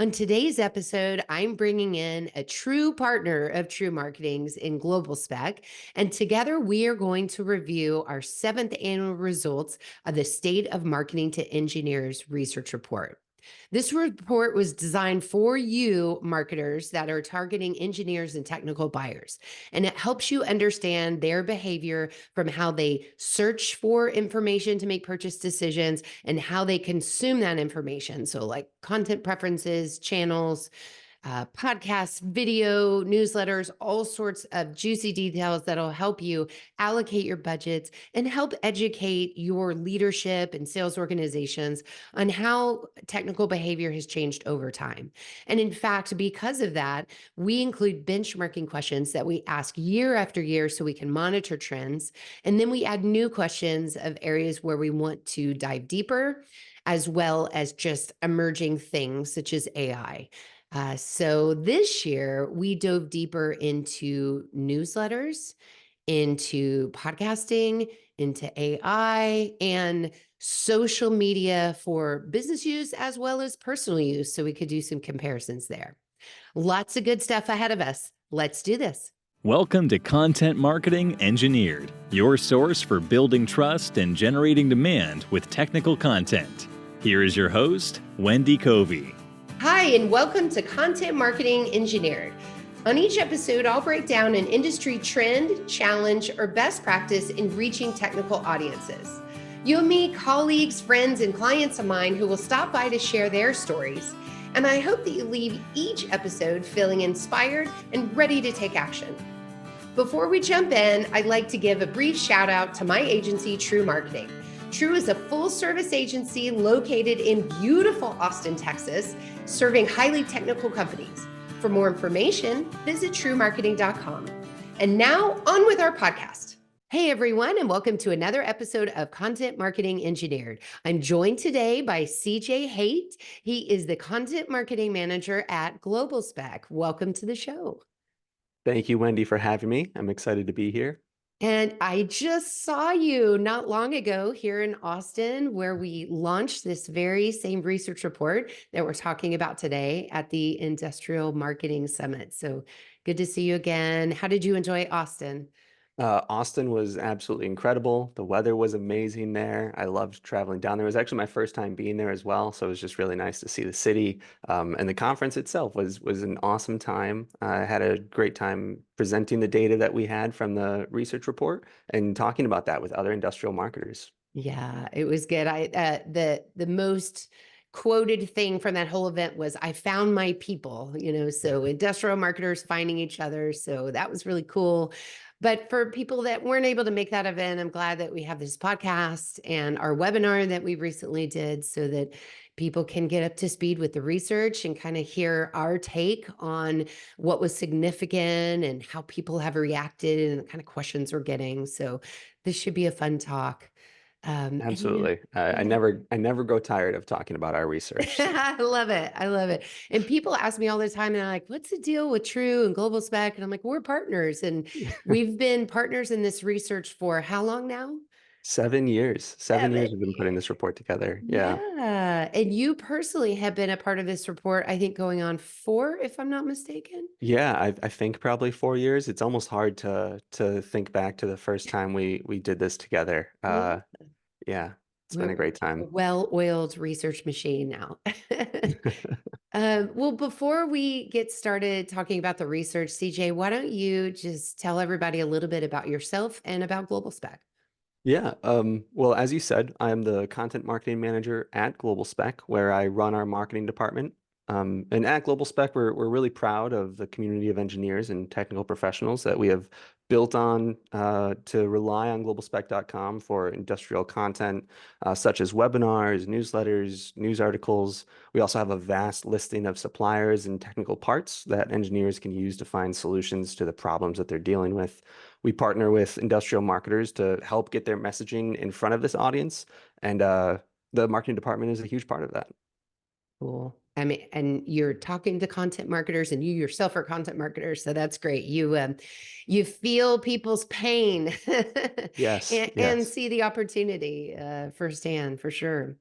On today's episode, I'm bringing in a true partner of True Marketing's in Global Spec, and together we are going to review our seventh annual results of the State of Marketing to Engineers Research Report. This report was designed for you, marketers that are targeting engineers and technical buyers, and it helps you understand their behavior from how they search for information to make purchase decisions and how they consume that information. So, like content preferences, channels, podcasts, video, newsletters, all sorts of juicy details that'll help you allocate your budgets and help educate your leadership and sales organizations on how technical behavior has changed over time. And in fact, because of that, we include benchmarking questions that we ask year after year so we can monitor trends. And then we add new questions of areas where we want to dive deeper, as well as just emerging things such as AI. So this year, we dove deeper into newsletters, into podcasting, into AI, and social media for business use as well as personal use. So we could do some comparisons there. Lots of good stuff ahead of us. Let's do this. Welcome to Content Marketing Engineered, your source for building trust and generating demand with technical content. Here is your host, Wendy Covey. Hi, and welcome to Content Marketing Engineered. On each episode, I'll break down an industry trend, challenge, or best practice in reaching technical audiences. You'll meet colleagues, friends, and clients of mine who will stop by to share their stories. And I hope that you leave each episode feeling inspired and ready to take action. Before we jump in, I'd like to give a brief shout out to my agency, TREW Marketing. TREW is a full-service agency located in beautiful Austin, Texas, serving highly technical companies. For more information, visit trewmarketing.com. And now, on with our podcast. Hey, everyone, and welcome to another episode of Content Marketing Engineered. I'm joined today by CJ Haight. He is the Content Marketing Manager at Global Spec. Welcome to the show. Thank you, Wendy, for having me. I'm excited to be here. And I just saw you not long ago here in Austin, where we launched this very same research report that we're talking about today at the Industrial Marketing Summit. So good to see you again. How did you enjoy Austin? Austin was absolutely incredible. The weather was amazing there. I loved traveling down there. It was actually my first time being there as well, so it was just really nice to see the city. And the conference itself was an awesome time. I had a great time presenting the data that we had from the research report and talking about that with other industrial marketers. Yeah, it was good. The most quoted thing from that whole event was, "I found my people," so industrial marketers finding each other. So that was really cool. But for people that weren't able to make that event, I'm glad that we have this podcast and our webinar that we recently did so that people can get up to speed with the research and kind of hear our take on what was significant and how people have reacted and the kind of questions we're getting. So this should be a fun talk. Absolutely. I Yeah. never grow tired of talking about our research. So. I love it. I love it. And people ask me all the time, and they're like, "What's the deal with True and Global Spec?" And I'm like, "We're partners, and we've been partners in this research for how long now?" 7 years. 7 years 7 we've been putting this years. report together. Yeah. Yeah. And you personally have been a part of this report, I think going on 4, if I'm not mistaken. Yeah, I think probably 4 years. It's almost hard to think back to the first time we did this together. Yeah. Yeah, it's been a We're great a time. well-oiled research machine now. Well, before we get started talking about the research, CJ, why don't you just tell everybody a little bit about yourself and about Global Spec? Yeah, well, as you said, I'm the content marketing manager at Global Spec, where I run our marketing department. And at Global Spec, we're really proud of the community of engineers and technical professionals that we have built on to rely on globalspec.com for industrial content such as webinars, newsletters, news articles. We also have a vast listing of suppliers and technical parts that engineers can use to find solutions to the problems that they're dealing with. We partner with industrial marketers to help get their messaging in front of this audience, and the marketing department is a huge part of that. Cool. I mean, and you're talking to content marketers, and you yourself are content marketers, so that's great. You feel people's pain Yes, and yes. see the opportunity firsthand, for sure.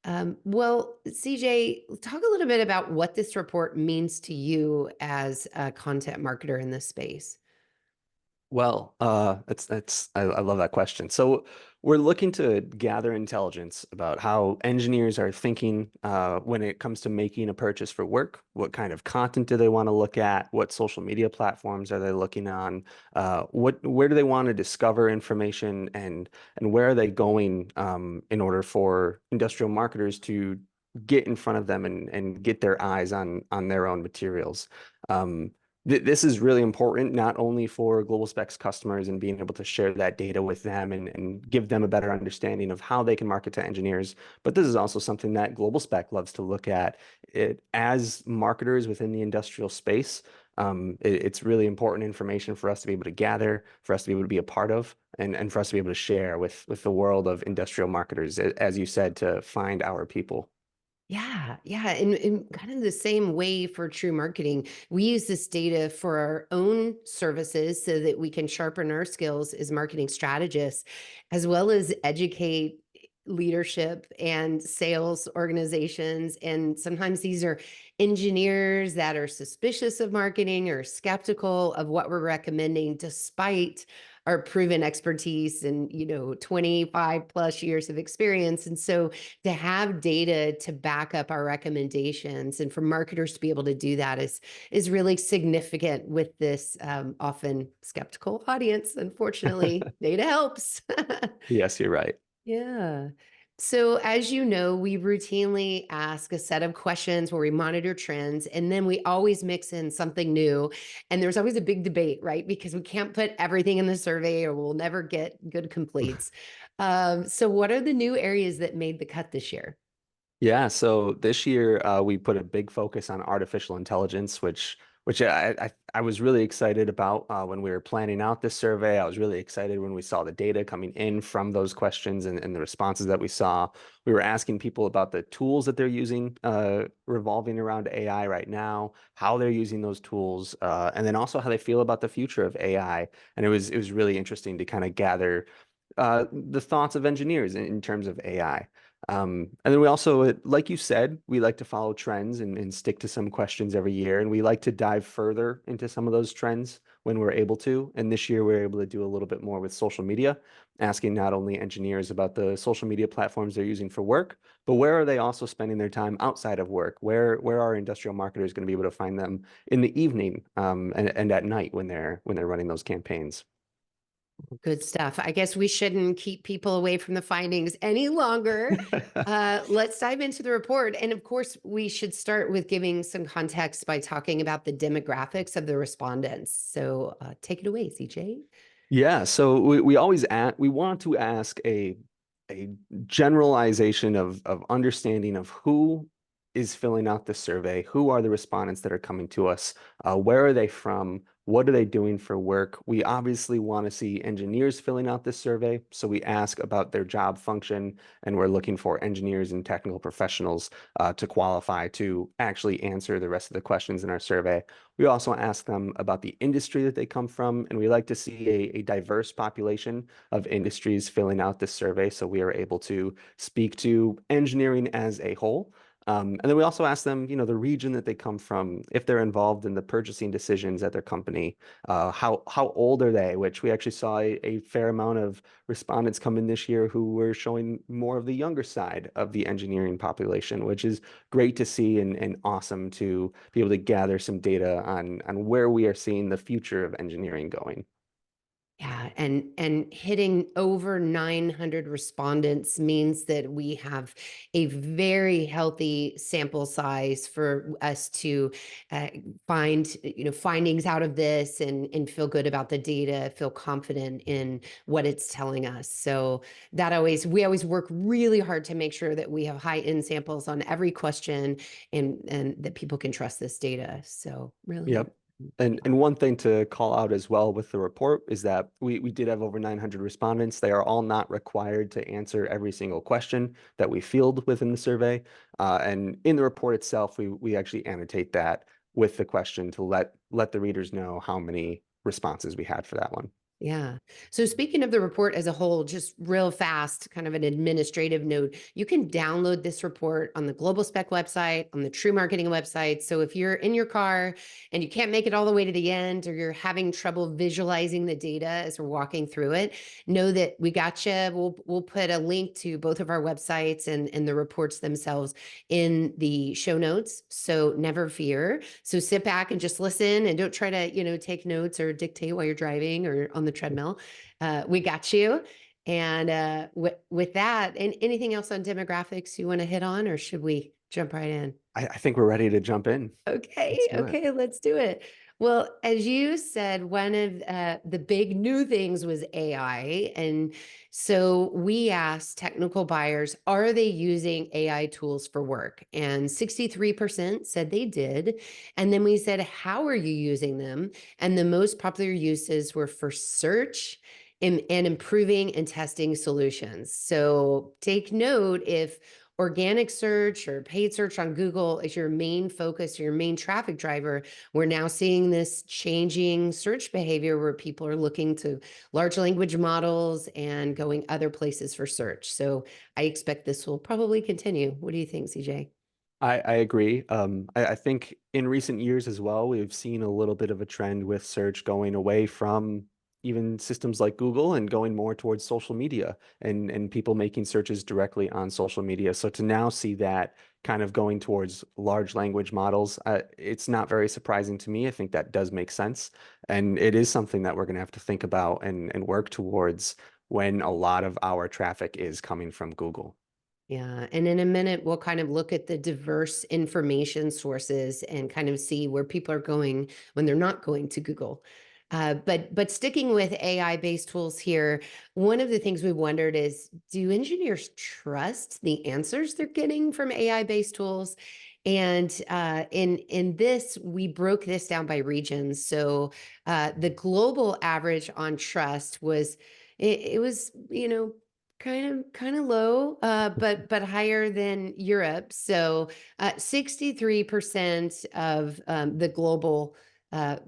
Well, CJ, talk a little bit about what this report means to you as a content marketer in this space. Well, I love that question. So we're looking to gather intelligence about how engineers are thinking when it comes to making a purchase for work. What kind of content do they want to look at? What social media platforms are they looking on? Where do they want to discover information, and where are they going in order for industrial marketers to get in front of them and get their eyes on their own materials? Um, this is really important, not only for Global Specs customers and being able to share that data with them and give them a better understanding of how they can market to engineers, but this is also something that Global Spec loves to look at. It, as marketers within the industrial space, it's really important information for us to be able to gather, for us to be able to be a part of, and for us to be able to share with the world of industrial marketers, as you said, to find our people. Yeah, yeah. In kind of the same way for True Marketing, we use this data for our own services so that we can sharpen our skills as marketing strategists, as well as educate leadership and sales organizations. And sometimes these are engineers that are suspicious of marketing or skeptical of what we're recommending, despite our proven expertise and 25 plus years of experience. And so to have data to back up our recommendations and for marketers to be able to do that is really significant with this often skeptical audience. Unfortunately, data helps. Yes, you're right. Yeah. So, as you know, we routinely ask a set of questions where we monitor trends, and then we always mix in something new. And there's always a big debate, right? Because we can't put everything in the survey or we'll never get good completes. So, what are the new areas that made the cut this year? Yeah, so this year we put a big focus on artificial intelligence, which I was really excited about when we were planning out this survey. I was really excited when we saw the data coming in from those questions and the responses that we saw. We were asking people about the tools that they're using revolving around AI right now, how they're using those tools, and then also how they feel about the future of AI. And it was really interesting to kind of gather the thoughts of engineers in terms of AI. And then we also, like you said, we like to follow trends and stick to some questions every year. And we like to dive further into some of those trends when we're able to. And this year, we're able to do a little bit more with social media, asking not only engineers about the social media platforms they're using for work, but where are they also spending their time outside of work? Where are industrial marketers going to be able to find them in the evening and at night when they're running those campaigns? Good stuff. I guess we shouldn't keep people away from the findings any longer. Let's dive into the report. And of course, we should start with giving some context by talking about the demographics of the respondents. So take it away, CJ. Yeah, so we always we want to ask a generalization of understanding of who is filling out the survey, who are the respondents that are coming to us, where are they from, what are they doing for work. We obviously want to see engineers filling out this survey, so we ask about their job function, and we're looking for engineers and technical professionals to qualify to actually answer the rest of the questions in our survey. We also ask them about the industry that they come from, and we like to see a diverse population of industries filling out this survey so we are able to speak to engineering as a whole. And then we also ask them, the region that they come from, if they're involved in the purchasing decisions at their company, how old are they, which we actually saw a fair amount of respondents come in this year who were showing more of the younger side of the engineering population, which is great to see and awesome to be able to gather some data on where we are seeing the future of engineering going. Yeah, and hitting over 900 respondents means that we have a very healthy sample size for us to uh, find findings out of this and feel good about the data, feel confident in what it's telling us. So we always work really hard to make sure that we have high end samples on every question and that people can trust this data. So really Yep. important. And one thing to call out as well with the report is that we did have over 900 respondents. They are all not required to answer every single question that we field within the survey. And in the report itself, we actually annotate that with the question to let the readers know how many responses we had for that one. Yeah. So speaking of the report as a whole, just real fast, kind of an administrative note, you can download this report on the Global Spec website, on the True Marketing website. So if you're in your car and you can't make it all the way to the end, or you're having trouble visualizing the data as we're walking through it, know that we got you. We'll put a link to both of our websites and the reports themselves in the show notes. So never fear. So sit back and just listen, and don't try to, take notes or dictate while you're driving or on the treadmill. We got you. And with that, and anything else on demographics you want to hit on, or should we jump right in? I think we're ready to jump in. Okay, Let's do it. okay, let's do it. Well, as you said, one of the big new things was AI. And so we asked technical buyers, are they using AI tools for work? And 63% said they did. And then we said, how are you using them? And the most popular uses were for search and improving and testing solutions. So take note, if organic search or paid search on Google is your main focus, your main traffic driver, we're now seeing this changing search behavior where people are looking to large language models and going other places for search. So I expect this will probably continue. What do you think, CJ? I agree. I think in recent years as well, we've seen a little bit of a trend with search going away from even systems like Google and going more towards social media and people making searches directly on social media. So to now see that kind of going towards large language models, it's not very surprising to me. I think that does make sense. And it is something that we're going to have to think about and work towards when a lot of our traffic is coming from Google. Yeah. And in a minute, we'll kind of look at the diverse information sources and kind of see where people are going when they're not going to Google. But sticking with AI based tools here, one of the things we wondered is, do engineers trust the answers they're getting from AI based tools? And in this, we broke this down by regions. So the global average on trust was it was kind of low, but higher than Europe. So 63% of the global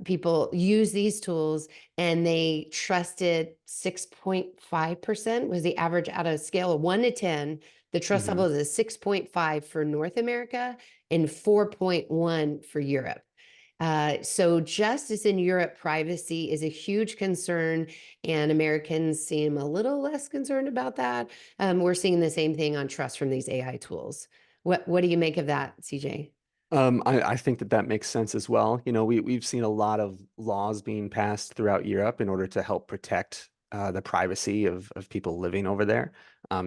people use these tools, and they trusted 6.5% was the average out of a scale of 1 to 10. The trust Mhm. level is a 6.5 for North America and 4.1 for Europe. So just as in Europe, privacy is a huge concern, and Americans seem a little less concerned about that. We're seeing the same thing on trust from these AI tools. What do you make of that, CJ? I think that that makes sense as well. You know, we've seen a lot of laws being passed throughout Europe in order to help protect the privacy of people living over there.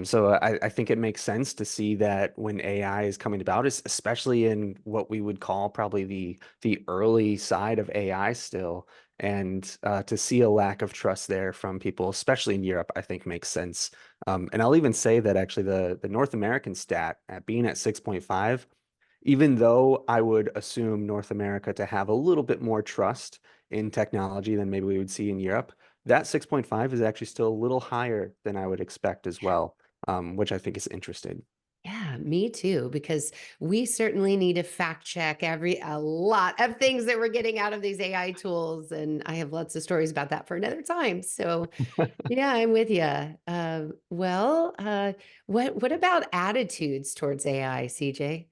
So I think it makes sense to see that when AI is coming about, especially in what we would call probably the early side of AI still, and to see a lack of trust there from people, especially in Europe, I think makes sense. And I'll even say that actually the North American stat at being at 6.5, even though I would assume North America to have a little bit more trust in technology than maybe we would see in Europe, that 6.5 is actually still a little higher than I would expect as well, which I think is interesting. Yeah, me too, because we certainly need to fact check a lot of things that we're getting out of these AI tools. And I have lots of stories about that for another time. So yeah, I'm with you. What about attitudes towards AI, CJ?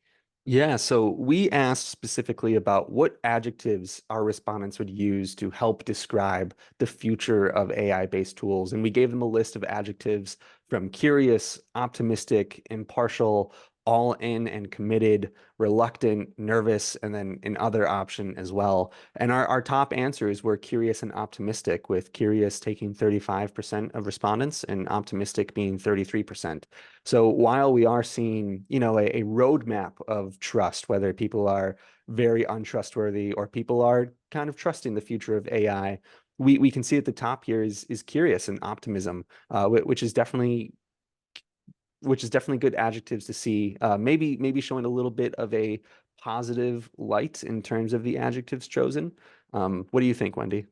Yeah, so we asked specifically about what adjectives our respondents would use to help describe the future of AI-based tools. And we gave them a list of adjectives from curious, optimistic, impartial, all in and committed, reluctant, nervous, and then an other option as well. And our top answers were curious and optimistic, with curious taking 35% of respondents and optimistic being 33%. So while we are seeing, a roadmap of trust, whether people are very untrustworthy or people are kind of trusting the future of AI, we can see at the top here is curious and optimism, which is definitely good adjectives to see. Maybe showing a little bit of a positive light in terms of the adjectives chosen. What do you think, Wendy?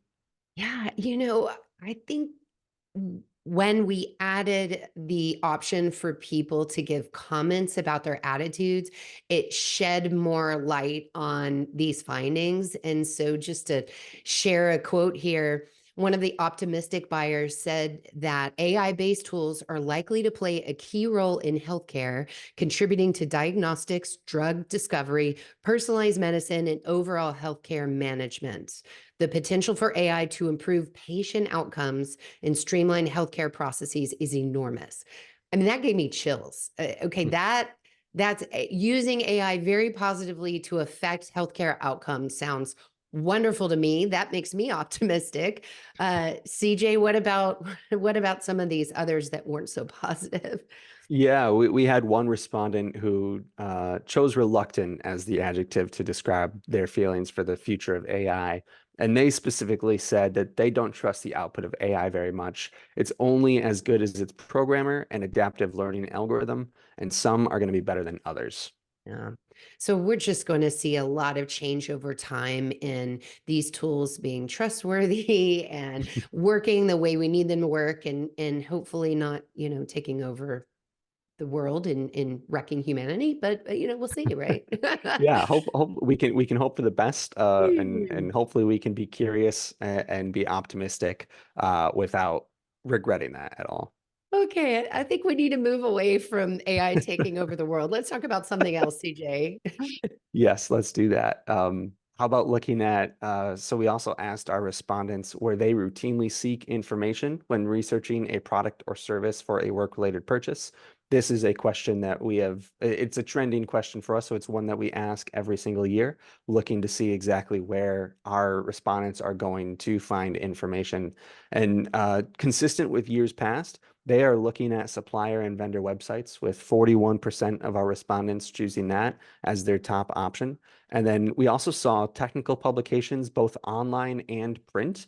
Yeah, I think when we added the option for people to give comments about their attitudes, it shed more light on these findings. And so, just to share a quote here, One of the optimistic buyers said that AI-based tools are likely to play a key role in healthcare, contributing to diagnostics, drug discovery, personalized medicine, and overall healthcare management. The potential for AI to improve patient outcomes and streamline healthcare processes is enormous. I mean, that gave me chills. Okay, that's using AI very positively to affect healthcare outcomes sounds wonderful to me. That makes me optimistic. CJ, what about what about some of these others that weren't so positive? Yeah, we had one respondent who chose reluctant as the adjective to describe their feelings for the future of AI. And they specifically said that they don't trust the output of AI very much. It's only as good as its programmer and adaptive learning algorithm, and some are going to be better than others. Yeah. So we're just going to see a lot of change over time in these tools being trustworthy and working the way we need them to work, and hopefully not, taking over the world and wrecking humanity. But we'll see, right? Yeah, hope we can hope for the best, and hopefully we can be curious and be optimistic without regretting that at all. Okay, I think we need to move away from AI taking over the world. Let's talk about something else, CJ. Yes, let's do that. How about looking at, so we also asked our respondents where they routinely seek information when researching a product or service for a work-related purchase. This is a question that it's a trending question for us, so it's one that we ask every single year, looking to see exactly where our respondents are going to find information. And consistent with years past, they are looking at supplier and vendor websites, with 41% of our respondents choosing that as their top option. And then we also saw technical publications, both online and print,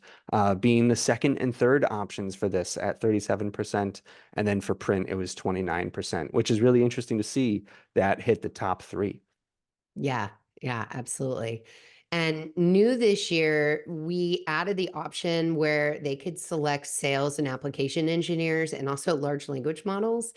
being the second and third options for this at 37%. And then for print, it was 29%, which is really interesting to see that hit the top three. Yeah, yeah, absolutely. And new this year, we added the option where they could select sales and application engineers and also large language models.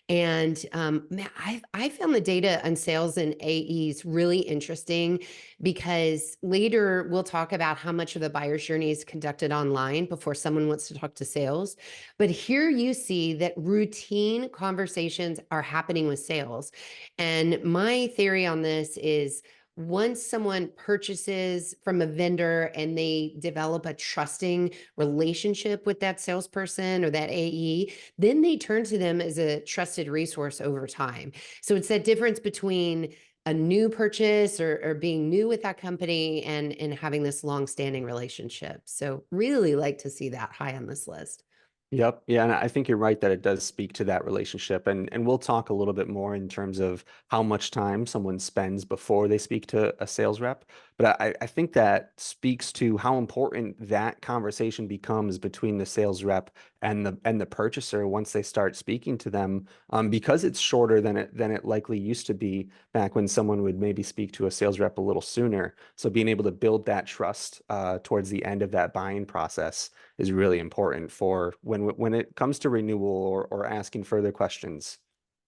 And man, I found the data on sales and AEs really interesting, because later we'll talk about how much of the buyer's journey is conducted online before someone wants to talk to sales. But here you see that routine conversations are happening with sales. And my theory on this is, once someone purchases from a vendor and they develop a trusting relationship with that salesperson or that AE, then they turn to them as a trusted resource over time. So it's that difference between a new purchase, or being new with that company, and having this long-standing relationship. So really like to see that high on this list. Yep. Yeah, and I think you're right that it does speak to that relationship. And we'll talk a little bit more in terms of how much time someone spends before they speak to a sales rep. But I think that speaks to how important that conversation becomes between the sales rep and the purchaser once they start speaking to them, because it's shorter than it likely used to be back when someone would maybe speak to a sales rep a little sooner. So being able to build that trust towards the end of that buying process is really important for when it comes to renewal or asking further questions.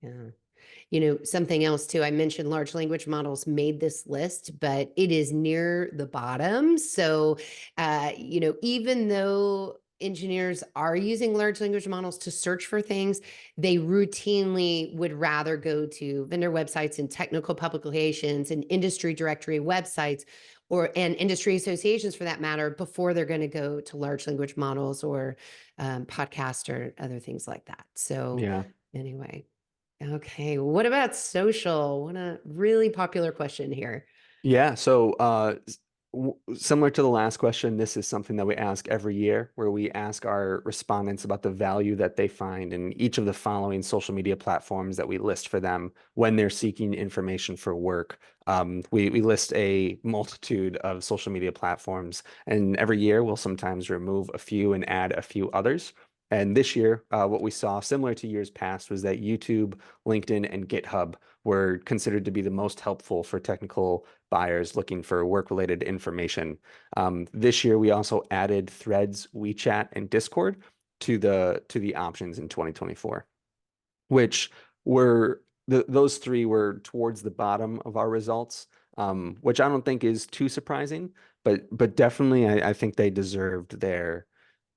Yeah. Something else too, I mentioned large language models made this list, but it is near the bottom. So, even though engineers are using large language models to search for things, they routinely would rather go to vendor websites and technical publications and industry directory websites, and industry associations for that matter, before they're going to go to large language models or podcasts or other things like that. So Yeah. anyway. Okay, what about social? What a really popular question here. Yeah, so similar to the last question, this is something that we ask every year, where we ask our respondents about the value that they find in each of the following social media platforms that we list for them when they're seeking information for work. We list a multitude of social media platforms, and every year we'll sometimes remove a few and add a few others. And this year, what we saw, similar to years past, was that YouTube, LinkedIn, and GitHub were considered to be the most helpful for technical buyers looking for work-related information. This year, we also added Threads, WeChat, and Discord to the options in 2024, which were those three were towards the bottom of our results, which I don't think is too surprising, but definitely I think they deserved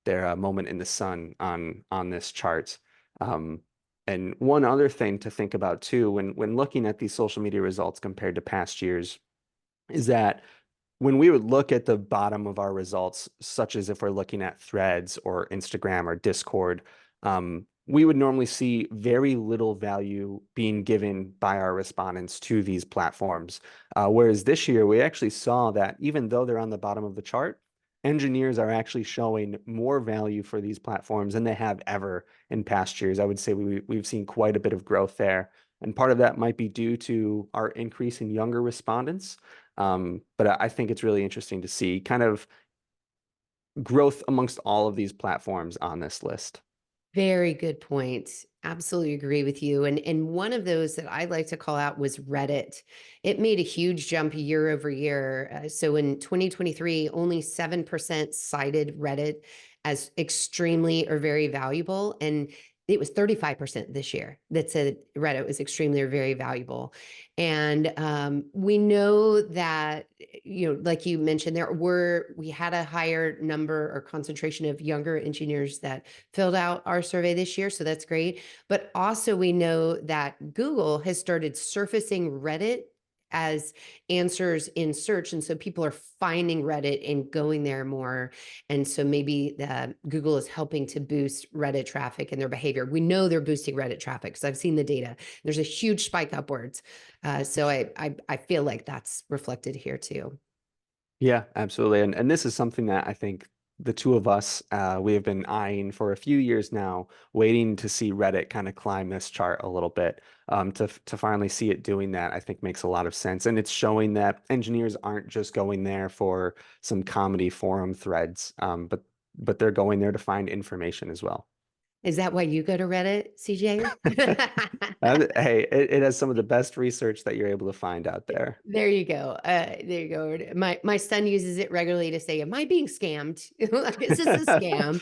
their moment in the sun on this chart. Um, and one other thing to think about too, when looking at these social media results compared to past years, is that when we would look at the bottom of our results, such as if we're looking at Threads or Instagram or Discord, we would normally see very little value being given by our respondents to these platforms. Whereas this year, we actually saw that even though they're on the bottom of the chart, engineers are actually showing more value for these platforms than they have ever in past years. I would say we've seen quite a bit of growth there. And part of that might be due to our increase in younger respondents. But I think it's really interesting to see kind of growth amongst all of these platforms on this list. Very good point. Absolutely agree with you. And one of those that I like to call out was Reddit. It made a huge jump year over year. So in 2023, only 7% cited Reddit as extremely or very valuable. And it was 35% this year that said Reddit was extremely or very valuable. And we know that, like you mentioned, we had a higher number or concentration of younger engineers that filled out our survey this year. So that's great. But also we know that Google has started surfacing Reddit as answers in search. And so people are finding Reddit and going there more. And so maybe Google is helping to boost Reddit traffic and their behavior. We know they're boosting Reddit traffic because I've seen the data. There's a huge spike upwards. So I feel like that's reflected here too. Yeah, absolutely. And this is something that I think the two of us, we have been eyeing for a few years now, waiting to see Reddit kind of climb this chart a little bit. To finally see it doing that, I think makes a lot of sense. And it's showing that engineers aren't just going there for some comedy forum threads, but they're going there to find information as well. Is that why you go to Reddit, CJ? Hey, it has some of the best research that you're able to find out there. There you go. There you go. My son uses it regularly to say, "Am I being scammed? Is this a scam?"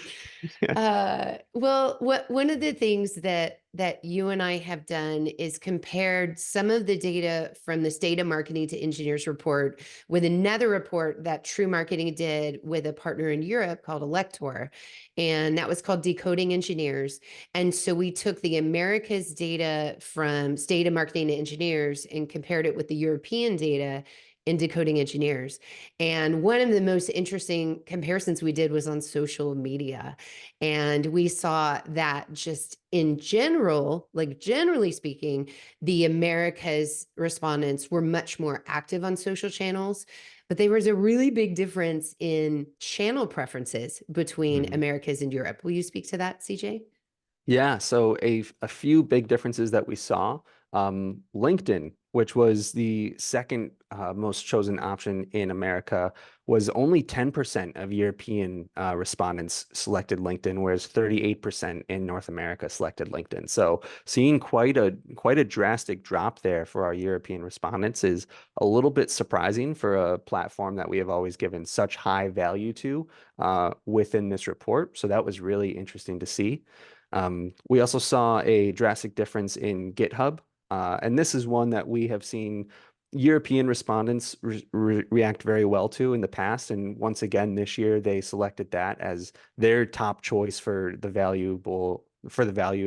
Well, one of the things that you and I have done is compared some of the data from the State of Marketing to Engineers report with another report that True Marketing did with a partner in Europe called Elector, and that was called Decoding Engineers. And so we took the Americas data from State of Marketing to Engineers and compared it with the European data in Decoding Engineers. And one of the most interesting comparisons we did was on social media. And we saw that just in general, like generally speaking, the Americas respondents were much more active on social channels. But there was a really big difference in channel preferences between Mhm. Americas and Europe. Will you speak to that, CJ? Yeah, so a few big differences that we saw. LinkedIn, which was the second most chosen option in America, was only 10% of European respondents selected LinkedIn, whereas 38% in North America selected LinkedIn. So seeing quite a drastic drop there for our European respondents is a little bit surprising for a platform that we have always given such high value to within this report. So that was really interesting to see. We also saw a drastic difference in GitHub, and this is one that we have seen European respondents react very well to in the past. And once again, this year they selected that as their top choice for the value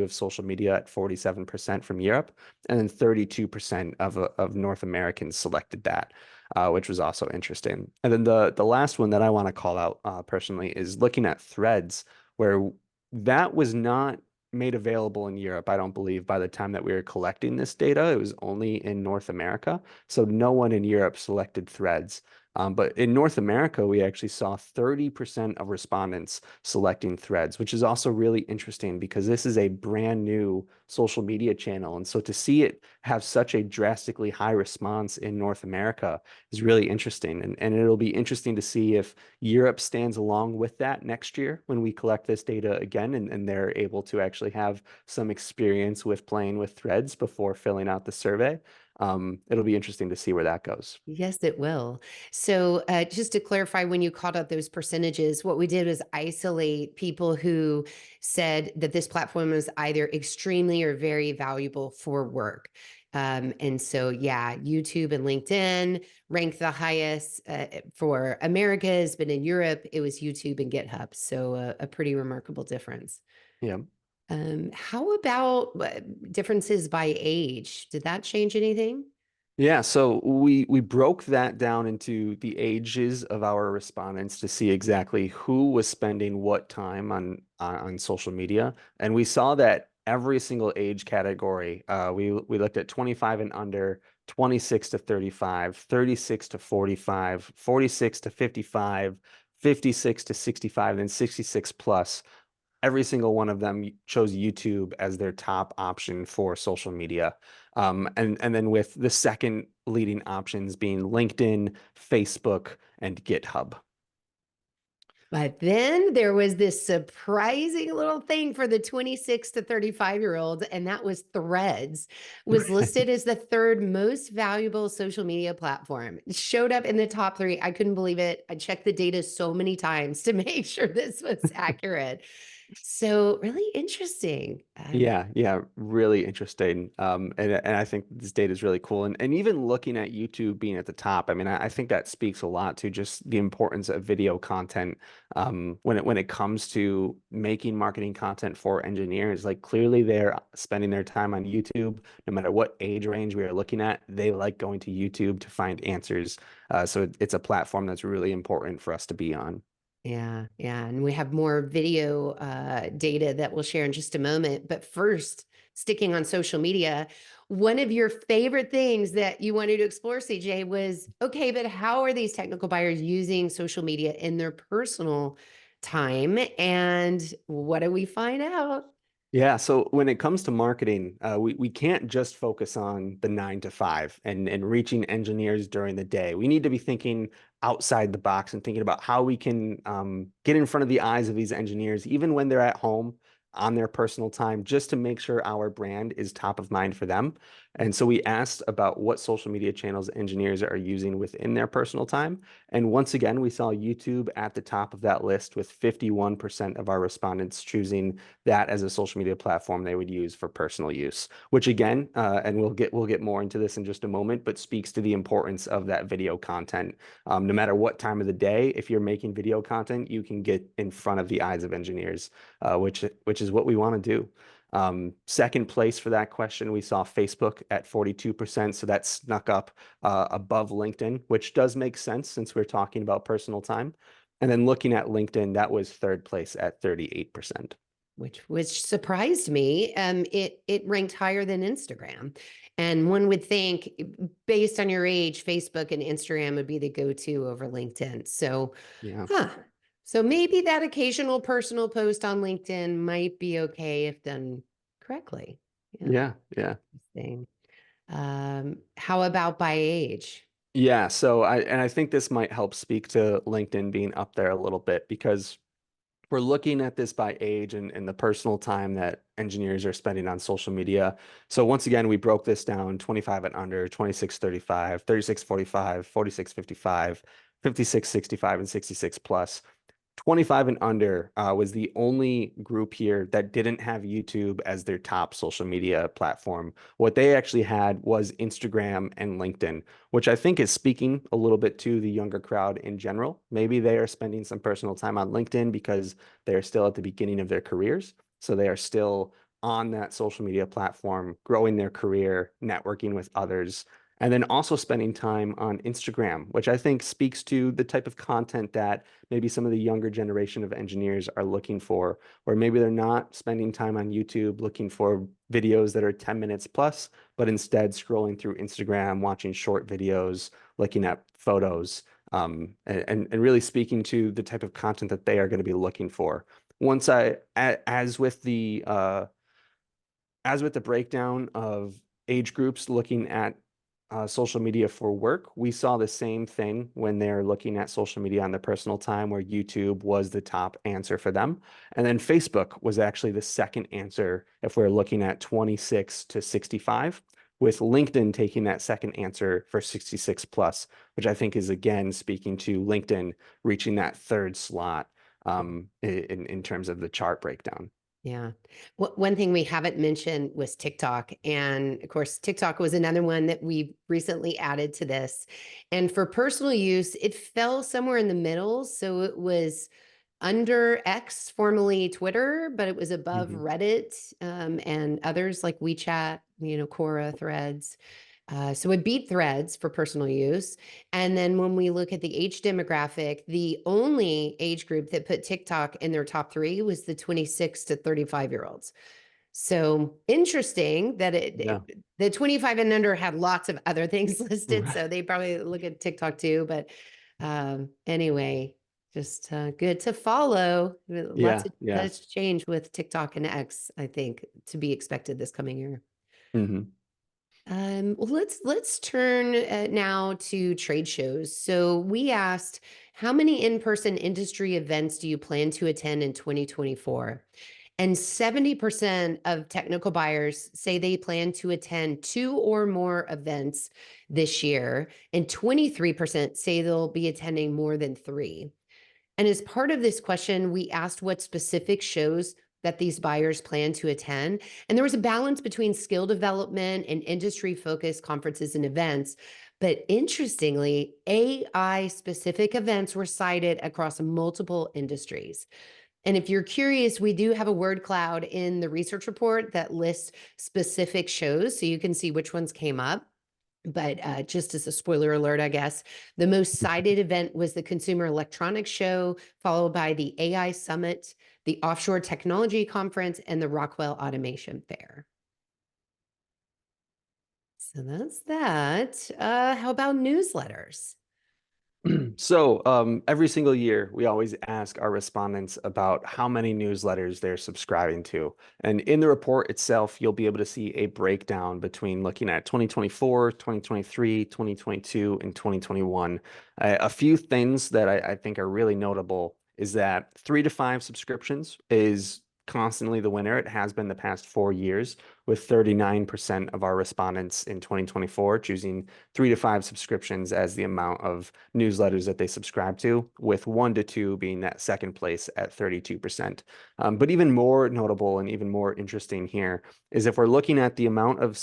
of social media at 47% from Europe, and then 32% of North Americans selected that, which was also interesting. And then the last one that I want to call out personally is looking at Threads, where that was not made available in Europe, I don't believe, by the time that we were collecting this data. It was only in North America. So no one in Europe selected Threads. But in North America, we actually saw 30% of respondents selecting Threads, which is also really interesting because this is a brand new social media channel. And so to see it have such a drastically high response in North America is really interesting. And it'll be interesting to see if Europe stands along with that next year when we collect this data again and they're able to actually have some experience with playing with Threads before filling out the survey. It'll be interesting to see where that goes. Yes, it will. So, just to clarify, when you called out those percentages, what we did was isolate people who said that this platform was either extremely or very valuable for work. And so, yeah, YouTube and LinkedIn ranked the highest for Americas, but in Europe, it was YouTube and GitHub. So a pretty remarkable difference. Yeah. How about differences by age? Did that change anything? Yeah, so we broke that down into the ages of our respondents to see exactly who was spending what time on social media, and we saw that every single age category, we looked at 25 and under, 26 to 35, 36 to 45, 46 to 55, 56 to 65, and 66 plus. Every single one of them chose YouTube as their top option for social media. And then with the second leading options being LinkedIn, Facebook, and GitHub. But then there was this surprising little thing for the 26 to 35-year-olds, and that was Threads was listed as the third most valuable social media platform. It showed up in the top three. I couldn't believe it. I checked the data so many times to make sure this was accurate. So really interesting. Yeah, really interesting. And I think this data is really cool. And even looking at YouTube being at the top, I mean, I think that speaks a lot to just the importance of video content when it comes to making marketing content for engineers. Like clearly they're spending their time on YouTube, no matter what age range we are looking at, they like going to YouTube to find answers. So it's a platform that's really important for us to be on. Yeah, yeah. And we have more video data that we'll share in just a moment. But first, sticking on social media, one of your favorite things that you wanted to explore, CJ, was okay, but how are these technical buyers using social media in their personal time? And what do we find out? Yeah, so when it comes to marketing, we can't just focus on the 9 to 5 and reaching engineers during the day. We need to be thinking outside the box and thinking about how we can get in front of the eyes of these engineers, even when they're at home on their personal time, just to make sure our brand is top of mind for them. And so we asked about what social media channels engineers are using within their personal time. And once again, we saw YouTube at the top of that list with 51% of our respondents choosing that as a social media platform they would use for personal use, which again, and we'll get more into this in just a moment, but speaks to the importance of that video content. No matter what time of the day, if you're making video content, you can get in front of the eyes of engineers, which is what we want to do. Second place for that question, we saw Facebook at 42%. So that snuck up above LinkedIn, which does make sense since we're talking about personal time. And then looking at LinkedIn, that was third place at 38%. Which surprised me. It ranked higher than Instagram, and one would think, based on your age, Facebook and Instagram would be the go-to over LinkedIn. So, Yeah. huh. So maybe that occasional personal post on LinkedIn might be okay if done correctly. Yeah, Yeah. interesting. How about by age? Yeah. So I think this might help speak to LinkedIn being up there a little bit because we're looking at this by age and the personal time that engineers are spending on social media. So once again, we broke this down 25 and under, 26-35, 36-45, 46-55, 56-65, and 66 plus. 25 and under was the only group here that didn't have YouTube as their top social media platform. What they actually had was Instagram and LinkedIn, which I think is speaking a little bit to the younger crowd in general. Maybe they are spending some personal time on LinkedIn because they're still at the beginning of their careers. So they are still on that social media platform, growing their career, networking with others, and then also spending time on Instagram, which I think speaks to the type of content that maybe some of the younger generation of engineers are looking for, or maybe they're not spending time on YouTube looking for videos that are 10 minutes plus, but instead scrolling through Instagram, watching short videos, looking at photos, and really speaking to the type of content that they are going to be looking for. As with the breakdown of age groups looking at social media for work, we saw the same thing when they're looking at social media on their personal time, where YouTube was the top answer for them. And then Facebook was actually the second answer if we're looking at 26 to 65, with LinkedIn taking that second answer for 66 plus, which I think is again speaking to LinkedIn reaching that third slot in terms of the chart breakdown. Yeah. One thing we haven't mentioned was TikTok. And of course, TikTok was another one that we recently added to this. And for personal use, it fell somewhere in the middle. So it was under X, formerly Twitter, but it was above Mhm. Reddit, and others like WeChat, Quora, Threads. So it beat Threads for personal use. And then when we look at the age demographic, the only age group that put TikTok in their top three was the 26 to 35-year-olds. So interesting that Yeah. the 25 and under had lots of other things listed. Right. So they probably look at TikTok too. But anyway, just good to follow. Lots Yeah. of Yeah. has changed with TikTok and X, I think, to be expected this coming year. Mhm. Well, let's turn now to trade shows. So we asked, how many in-person industry events do you plan to attend in 2024? And 70% of technical buyers say they plan to attend two or more events this year, and 23% say they'll be attending more than three. And as part of this question, we asked what specific shows that these buyers plan to attend. And there was a balance between skill development and industry focused conferences and events. But interestingly, AI specific events were cited across multiple industries. And if you're curious, we do have a word cloud in the research report that lists specific shows so you can see which ones came up. But just as a spoiler alert, I guess, the most cited event was the Consumer Electronics Show, followed by the AI Summit, the Offshore Technology Conference, and the Rockwell Automation Fair. So that's that. How about newsletters? So, every single year, we always ask our respondents about how many newsletters they're subscribing to. And in the report itself, you'll be able to see a breakdown between looking at 2024, 2023, 2022, and 2021. A few things that I think are really notable is that 3 to 5 subscriptions is constantly the winner. It has been the past 4 years, with 39% of our respondents in 2024 choosing 3 to 5 subscriptions as the amount of newsletters that they subscribe to, with 1 to 2 being that second place at 32%. But even more notable and even more interesting here is if we're looking at the amount of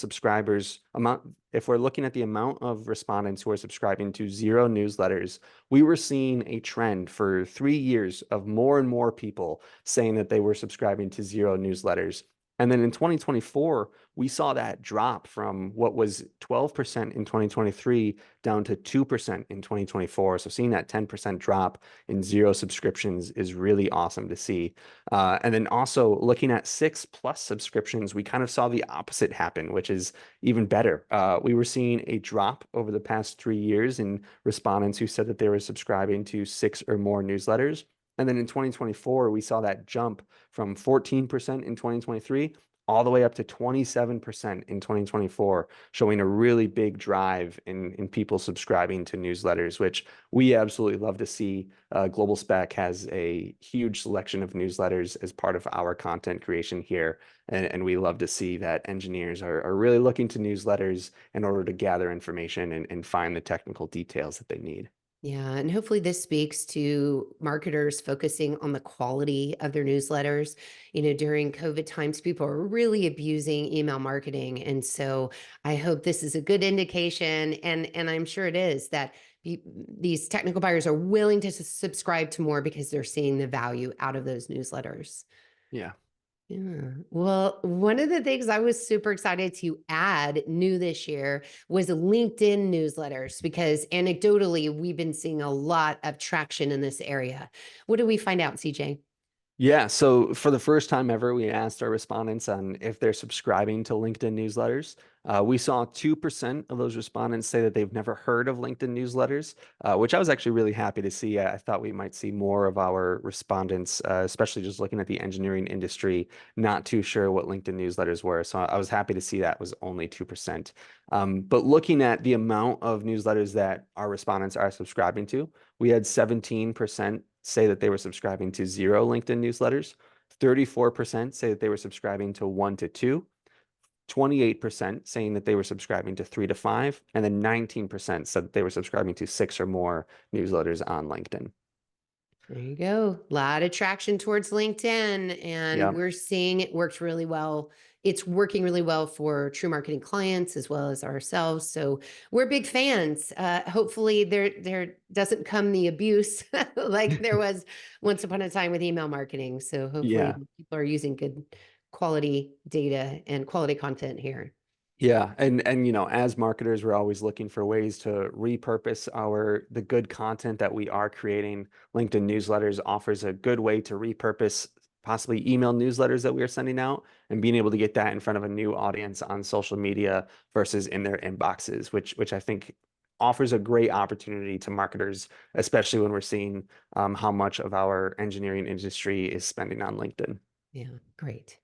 if we're looking at the amount of respondents who are subscribing to 0 newsletters, we were seeing a trend for 3 years of more and more people saying that they were subscribing to 0 newsletters. And then in 2024, we saw that drop from what was 12% in 2023 down to 2% in 2024. So seeing that 10% drop in 0 subscriptions is really awesome to see. And then also looking at 6+ subscriptions, we kind of saw the opposite happen, which is even better. We were seeing a drop over the past 3 years in respondents who said that they were subscribing to 6 or more newsletters. And then in 2024, we saw that jump from 14% in 2023 all the way up to 27% in 2024, showing a really big drive in people subscribing to newsletters, which we absolutely love to see. Global Spec has a huge selection of newsletters as part of our content creation here. And we love to see that engineers are really looking to newsletters in order to gather information and find the technical details that they need. Yeah, and hopefully this speaks to marketers focusing on the quality of their newsletters. During COVID times, people are really abusing email marketing. And so I hope this is a good indication, and I'm sure it is, that these technical buyers are willing to subscribe to more because they're seeing the value out of those newsletters. Yeah. Yeah. Well, one of the things I was super excited to add new this year was LinkedIn newsletters, because anecdotally, we've been seeing a lot of traction in this area. What did we find out, CJ? Yeah, so for the first time ever, we asked our respondents on if they're subscribing to LinkedIn newsletters. We saw 2% of those respondents say that they've never heard of LinkedIn newsletters, which I was actually really happy to see. I thought we might see more of our respondents, especially just looking at the engineering industry, not too sure what LinkedIn newsletters were. So I was happy to see that was only 2%. But looking at the amount of newsletters that our respondents are subscribing to, we had 17% say that they were subscribing to 0 LinkedIn newsletters. 34% say that they were subscribing to 1 to 2. 28% saying that they were subscribing to 3 to 5. And then 19% said that they were subscribing to 6 or more newsletters on LinkedIn. There you go. A lot of traction towards LinkedIn, and Yeah. we're seeing it works really well. It's working really well for True Marketing clients as well as ourselves. So we're big fans. Hopefully there doesn't come the abuse like there was once upon a time with email marketing. So hopefully Yeah. people are using good quality data and quality content here. Yeah, and as marketers, we're always looking for ways to repurpose the good content that we are creating. LinkedIn newsletters offers a good way to repurpose possibly email newsletters that we are sending out and being able to get that in front of a new audience on social media versus in their inboxes, which I think offers a great opportunity to marketers, especially when we're seeing how much of our engineering industry is spending on LinkedIn. Yeah, great.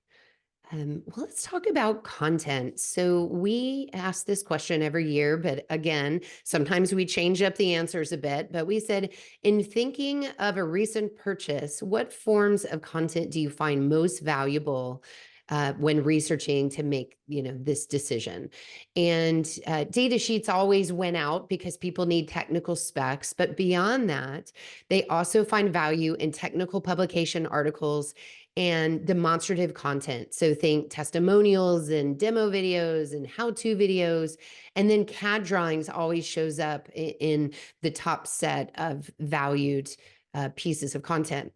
Well, let's talk about content. So we ask this question every year, but again, sometimes we change up the answers a bit. But we said, in thinking of a recent purchase, what forms of content do you find most valuable when researching to make this decision? And data sheets always went out because people need technical specs, but beyond that, they also find value in technical publication articles and demonstrative content. So think testimonials and demo videos and how-to videos. And then CAD drawings always shows up in the top set of valued pieces of content.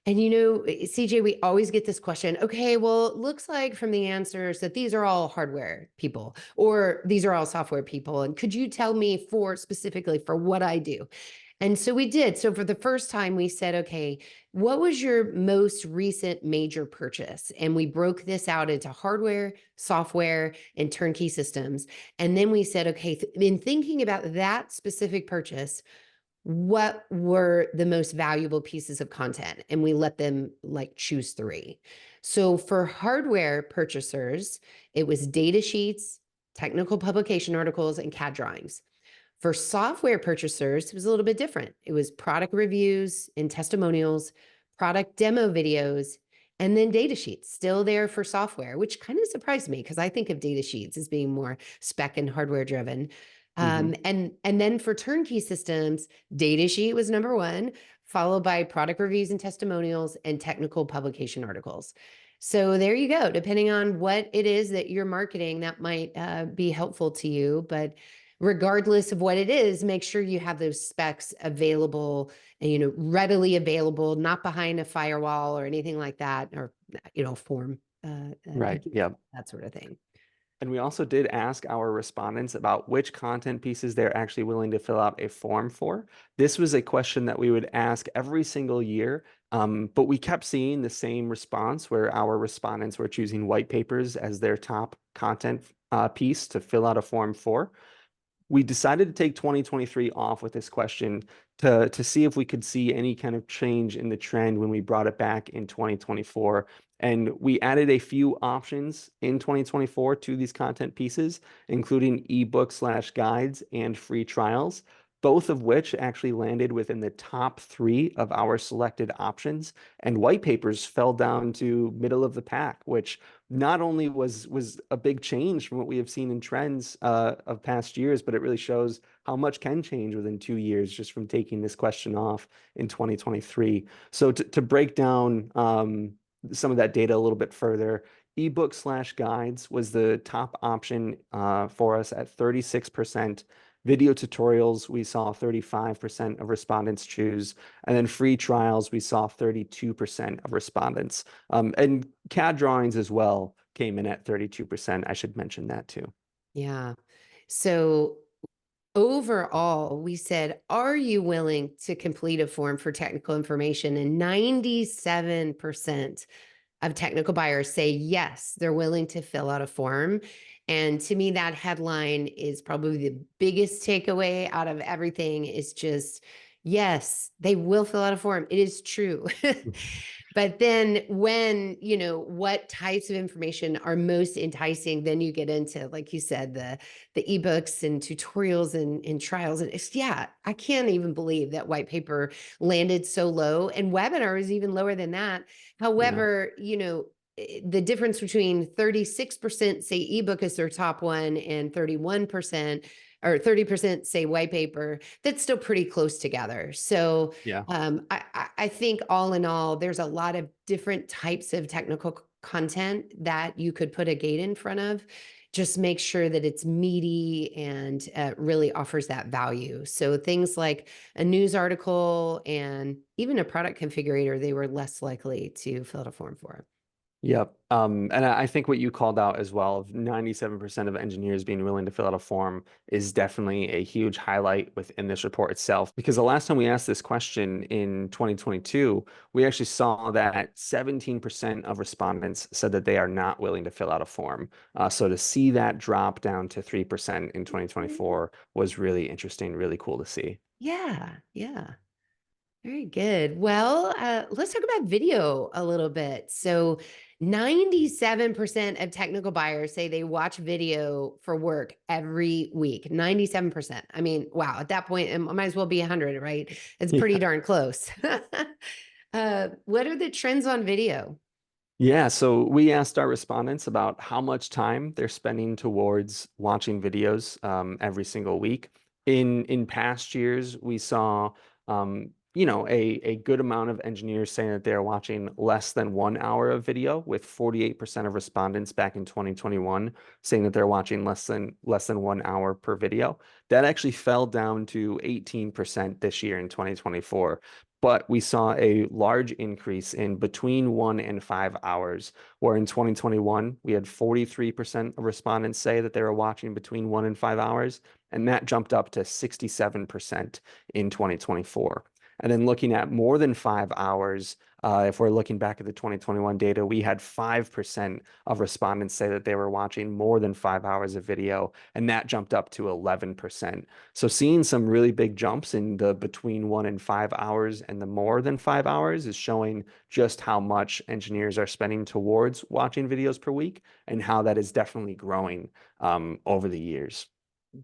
And CJ, we always get this question. Okay, well, it looks like from the answers that these are all hardware people or these are all software people. And could you tell me specifically for what I do? And so we did. So for the first time, we said, okay, what was your most recent major purchase? And we broke this out into hardware, software, and turnkey systems. And then we said, okay, in thinking about that specific purchase, what were the most valuable pieces of content? And we let them choose three. So for hardware purchasers, it was data sheets, technical publication articles, and CAD drawings. For software purchasers, it was a little bit different. It was product reviews and testimonials, product demo videos, and then data sheets still there for software, which kind of surprised me because I think of data sheets as being more spec and hardware driven. Mhm. And then for turnkey systems, data sheet was number one, followed by product reviews and testimonials and technical publication articles. So there you go. Depending on what it is that you're marketing, that might be helpful to you. But regardless of what it is, make sure you have those specs available and, readily available, not behind a firewall or anything like that, or, form, Right. Yeah. that sort of thing. And we also did ask our respondents about which content pieces they're actually willing to fill out a form for. This was a question that we would ask every single year, but we kept seeing the same response where our respondents were choosing white papers as their top content piece to fill out a form for. We decided to take 2023 off with this question to see if we could see any kind of change in the trend when we brought it back in 2024. And we added a few options in 2024 to these content pieces, including ebook/guides and free trials, both of which actually landed within the top 3 of our selected options. And white papers fell down to middle of the pack, which not only was a big change from what we have seen in trends of past years, but it really shows how much can change within 2 years just from taking this question off in 2023. So to break down some of that data a little bit further, ebook/guides was the top option for us at 36%. Video tutorials, we saw 35% of respondents choose. And then free trials, we saw 32% of respondents. And CAD drawings as well came in at 32%. I should mention that too. Yeah. So overall, we said, are you willing to complete a form for technical information? And 97% of technical buyers say yes, they're willing to fill out a form. And to me, that headline is probably the biggest takeaway out of everything is just, yes, they will fill out a form. It is true. But then what types of information are most enticing, then you get into, like you said, the ebooks and tutorials and trials. And I can't even believe that white paper landed so low, and webinar is even lower than that. Yeah. However, the difference between 36% say ebook is their top one and 31% or 30% say white paper. That's still pretty close together. So Yeah. I think all in all, there's a lot of different types of technical content that you could put a gate in front of. Just make sure that it's meaty and really offers that value. So things like a news article and even a product configurator, they were less likely to fill out a form for. Yep. And I think what you called out as well, of 97% of engineers being willing to fill out a form, is definitely a huge highlight within this report itself. Because the last time we asked this question in 2022, we actually saw that 17% of respondents said that they are not willing to fill out a form. So to see that drop down to 3% in 2024 was really interesting, really cool to see. Yeah, yeah. Very good. Well, let's talk about video a little bit. So, 97% of technical buyers say they watch video for work every week. 97%. I mean, wow, at that point, it might as well be 100, right? It's pretty Yeah. darn close. What are the trends on video? Yeah, so we asked our respondents about how much time they're spending towards watching videos every single week. In past years, we saw a good amount of engineers saying that they're watching less than 1 hour of video, with 48% of respondents back in 2021 saying that they're watching less than 1 hour per video. That actually fell down to 18% this year in 2024. But we saw a large increase in between 1 and 5 hours, where in 2021, we had 43% of respondents say that they were watching between 1 and 5 hours, and that jumped up to 67% in 2024. And then looking at more than 5 hours, if we're looking back at the 2021 data, we had 5% of respondents say that they were watching more than 5 hours of video, and that jumped up to 11%. So seeing some really big jumps in the between 1 and 5 hours and the more than 5 hours is showing just how much engineers are spending towards watching videos per week, and how that is definitely growing over the years.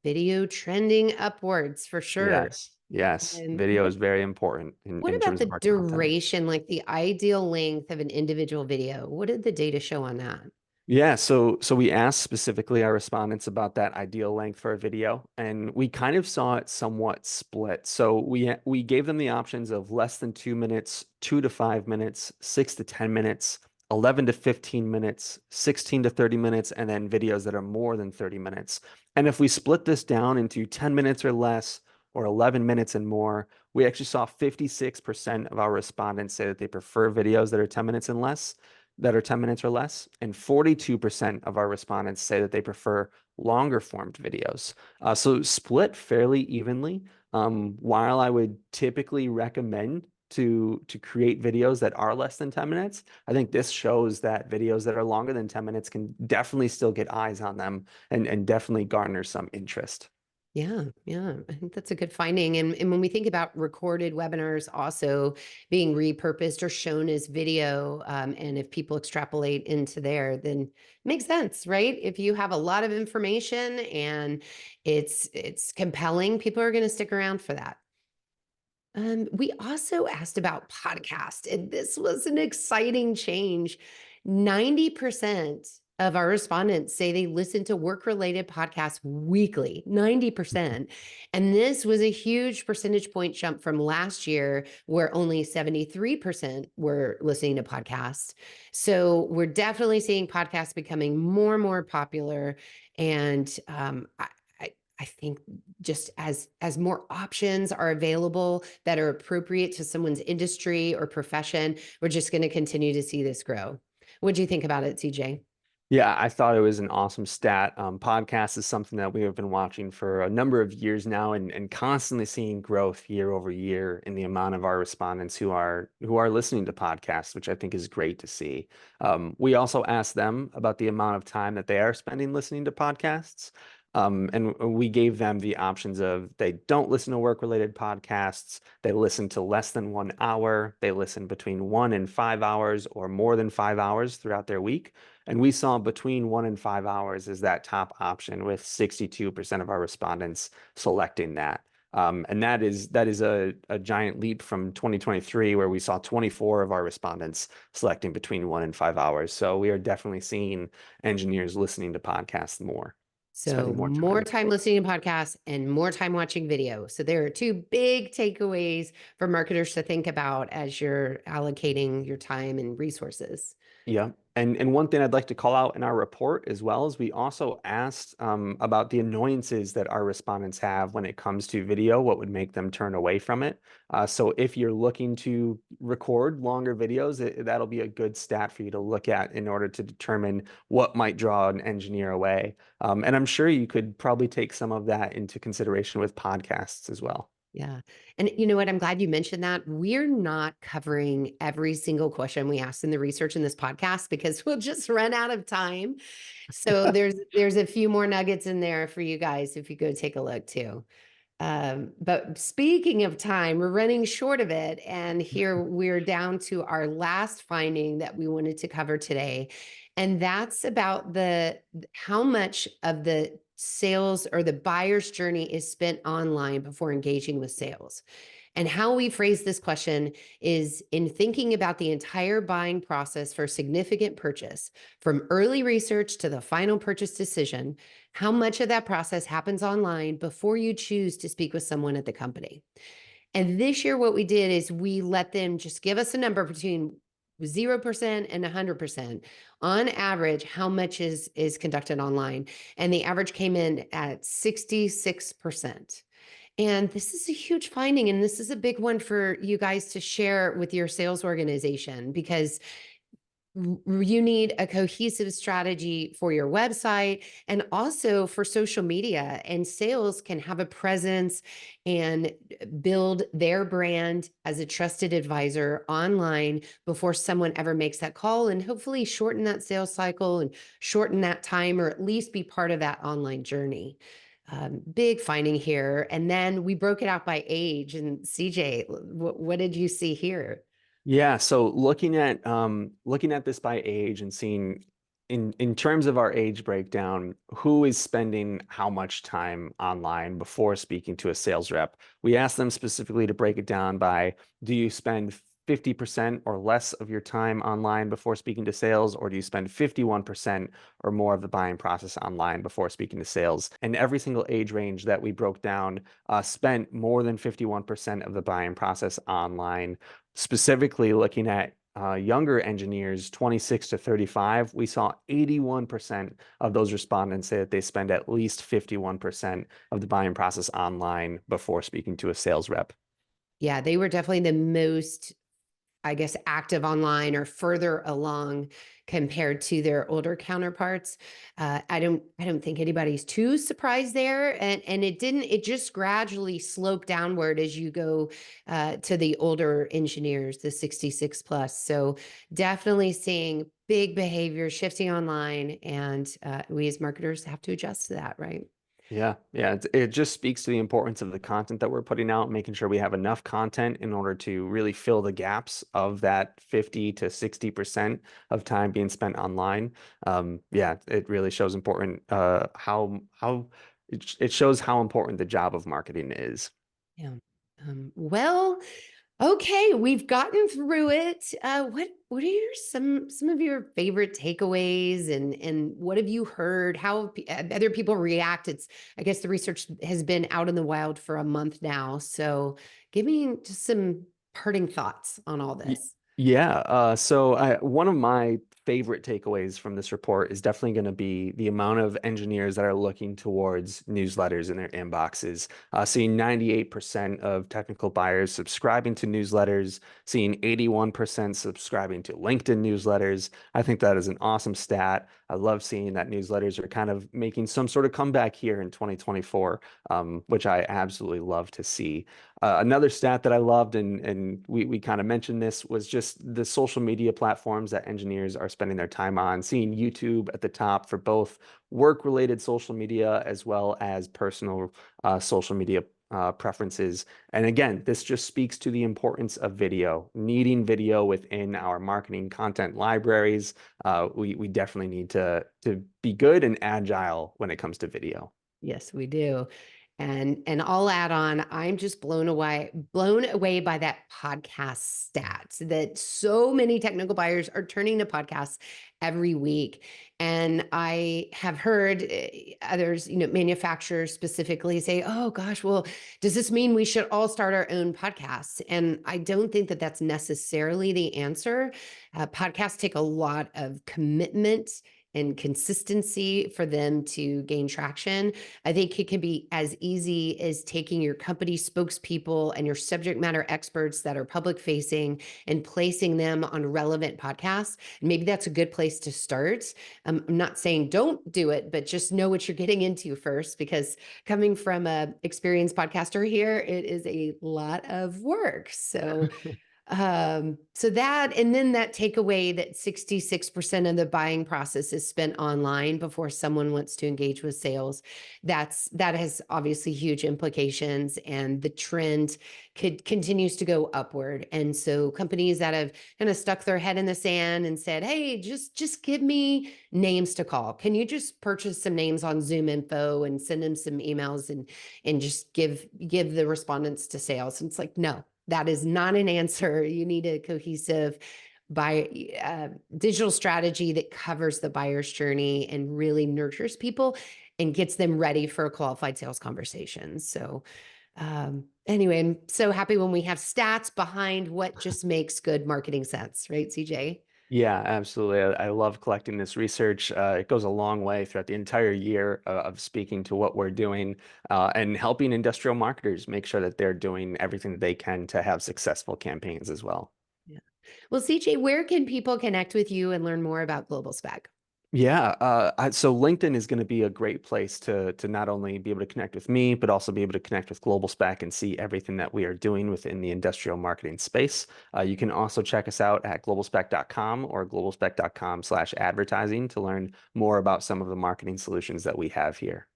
Video trending upwards for sure. Yes, yes. And Video is very important what in about terms the of our content. duration, like the ideal length of an individual video? What did the data show on that? Yeah, so we asked specifically our respondents about that ideal length for a video, and we kind of saw it somewhat split. So we gave them the options of less than 2 minutes, 2 to 5 minutes, 6 to 10 minutes, 11 to 15 minutes, 16 to 30 minutes, and then videos that are more than 30 minutes. And if we split this down into 10 minutes or less, or 11 minutes and more, we actually saw 56% of our respondents say that they prefer videos that are 10 minutes and less, that are 10 minutes or less, and 42% of our respondents say that they prefer longer formed videos. So split fairly evenly. While I would typically recommend to create videos that are less than 10 minutes, I think this shows that videos that are longer than 10 minutes can definitely still get eyes on them, and definitely garner some interest. Yeah, yeah, I think that's a good finding. And when we think about recorded webinars also being repurposed or shown as video, and if people extrapolate into there, then it makes sense, right? If you have a lot of information and it's compelling, people are going to stick around for that. We also asked about podcast, and this was an exciting change. 90% of our respondents say they listen to work-related podcasts weekly, 90%. And this was a huge percentage point jump from last year, where only 73% were listening to podcasts. So we're definitely seeing podcasts becoming more and more popular. And I think just as more options are available that are appropriate to someone's industry or profession, we're just going to continue to see this grow. What do you think about it, CJ? Yeah, I thought it was an awesome stat. Podcast is something that we have been watching for a number of years now, and constantly seeing growth year over year in the amount of our respondents who are listening to podcasts, which I think is great to see. We also asked them about the amount of time that they are spending listening to podcasts. And we gave them the options of they don't listen to work-related podcasts, they listen to less than 1 hour, they listen between 1 and 5 hours, or more than 5 hours throughout their week. And we saw between 1 and 5 hours as that top option, with 62% of our respondents selecting that. And that is a giant leap from 2023, where we saw 24 of our respondents selecting between 1 and 5 hours. So we are definitely seeing engineers listening to podcasts more. So Spending more more time. time listening to podcasts and more time watching video. So there are two big takeaways for marketers to think about as you're allocating your time and resources. Yeah. And one thing I'd like to call out in our report as well is we also asked about the annoyances that our respondents have when it comes to video, what would make them turn away from it. So if you're looking to record longer videos, that'll be a good stat for you to look at in order to determine what might draw an engineer away. And I'm sure you could probably take some of that into consideration with podcasts as well. Yeah. And you know what? I'm glad you mentioned that. We're not covering every single question we asked in the research in this podcast because we'll just run out of time. So there's a few more nuggets in there for you guys if you go take a look too. But speaking of time, we're running short of it. And here we're down to our last finding that we wanted to cover today. And that's about how much of the sales or the buyer's journey is spent online before engaging with sales. And how we phrase this question is in thinking about the entire buying process for significant purchase, from early research to the final purchase decision, how much of that process happens online before you choose to speak with someone at the company. And this year, what we did is we let them just give us a number between 0% and 100%. On average, how much is conducted online? And the average came in at 66%. And this is a huge finding. And this is a big one for you guys to share with your sales organization because you need a cohesive strategy for your website and also for social media. And sales can have a presence and build their brand as a trusted advisor online before someone ever makes that call, and hopefully shorten that sales cycle and shorten that time, or at least be part of that online journey. Big finding here. And then we broke it out by age. And CJ, what did you see here? Yeah, so looking at this by age and seeing in terms of our age breakdown, who is spending how much time online before speaking to a sales rep. We asked them specifically to break it down by, do you spend 50% or less of your time online before speaking to sales, or do you spend 51% or more of the buying process online before speaking to sales? And every single age range that we broke down spent more than 51% of the buying process online. Specifically looking at younger engineers, 26 to 35, we saw 81% of those respondents say that they spend at least 51% of the buying process online before speaking to a sales rep. Yeah, they were definitely the most, I guess, active online or further along compared to their older counterparts. I don't think anybody's too surprised there. And it just gradually sloped downward as you go to the older engineers, the 66 plus. So definitely seeing big behavior shifting online. And we as marketers have to adjust to that, right? Yeah, it just speaks to the importance of the content that we're putting out, making sure we have enough content in order to really fill the gaps of that 50 to 60% of time being spent online. Yeah, it really shows important how it shows how important the job of marketing is. Yeah. Well, okay, we've gotten through it. What are some of your favorite takeaways, and what have you heard? How have other people react? I guess the research has been out in the wild for a month now. So give me just some parting thoughts on all Y- this. Yeah, one of my favorite takeaways from this report is definitely going to be the amount of engineers that are looking towards newsletters in their inboxes. Seeing 98% of technical buyers subscribing to newsletters, seeing 81% subscribing to LinkedIn newsletters. I think that is an awesome stat. I love seeing that newsletters are kind of making some sort of comeback here in 2024, which I absolutely love to see. Another stat that I loved, and we kind of mentioned this, was just the social media platforms that engineers are spending their time on. Seeing YouTube at the top for both work-related social media as well as personal social media preferences. And again, this just speaks to the importance of video, needing video within our marketing content libraries. We definitely need to be good and agile when it comes to video. Yes, we do. And I'll add on, I'm just blown away by that podcast stats that so many technical buyers are turning to podcasts every week. And I have heard others, manufacturers specifically say, oh gosh, well, does this mean we should all start our own podcasts? And I don't think that that's necessarily the answer. Podcasts take a lot of commitment and consistency for them to gain traction. I think it can be as easy as taking your company spokespeople and your subject matter experts that are public facing and placing them on relevant podcasts. And maybe that's a good place to start. I'm not saying don't do it, but just know what you're getting into first, because coming from a experienced podcaster here, it is a lot of work. So that, and then that takeaway that 66% of the buying process is spent online before someone wants to engage with sales. That has obviously huge implications, and the trend continues to go upward. And so companies that have kind of stuck their head in the sand and said, hey, just give me names to call. Can you just purchase some names on Zoom Info and send them some emails and just give the respondents to sales? And it's like, no. That is not an answer. You need a cohesive digital strategy that covers the buyer's journey and really nurtures people and gets them ready for a qualified sales conversation. So anyway, I'm so happy when we have stats behind what just makes good marketing sense, right, CJ? Yeah, absolutely. I love collecting this research. It goes a long way throughout the entire year of speaking to what we're doing and helping industrial marketers make sure that they're doing everything that they can to have successful campaigns as well. Yeah. Well, CJ, where can people connect with you and learn more about Global Spec? Yeah, so LinkedIn is going to be a great place to not only be able to connect with me, but also be able to connect with Global Spec and see everything that we are doing within the industrial marketing space. You can also check us out at globalspec.com or globalspec.com/advertising to learn more about some of the marketing solutions that we have here.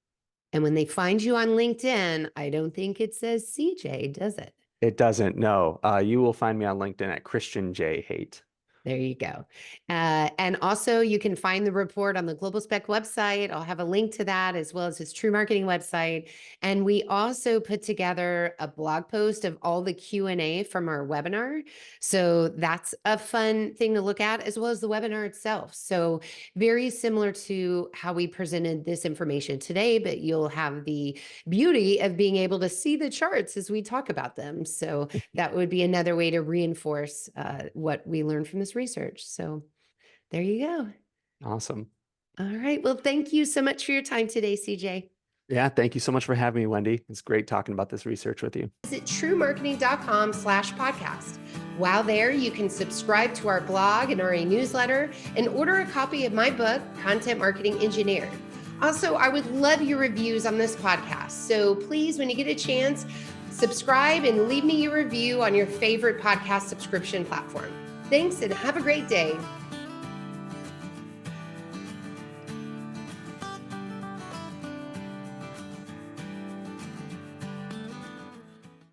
And when they find you on LinkedIn, I don't think it says CJ, does it? It doesn't, no. You will find me on LinkedIn at Christian J. Haight. There you go. And also you can find the report on the Global Spec website. I'll have a link to that as well as his TREW Marketing website. And we also put together a blog post of all the Q&A from our webinar. So that's a fun thing to look at, as well as the webinar itself. So very similar to how we presented this information today, but you'll have the beauty of being able to see the charts as we talk about them. So that would be another way to reinforce what we learned from this research. So there you go. Awesome. All right. Well, thank you so much for your time today, CJ. Yeah, thank you so much for having me, Wendy. It's great talking about this research with you. Visit TREWmarketing.com/podcast. While there, you can subscribe to our blog and RA newsletter and order a copy of my book, Content Marketing Engineered. Also, I would love your reviews on this podcast. So please, when you get a chance, subscribe and leave me your review on your favorite podcast subscription platform. Thanks and have a great day.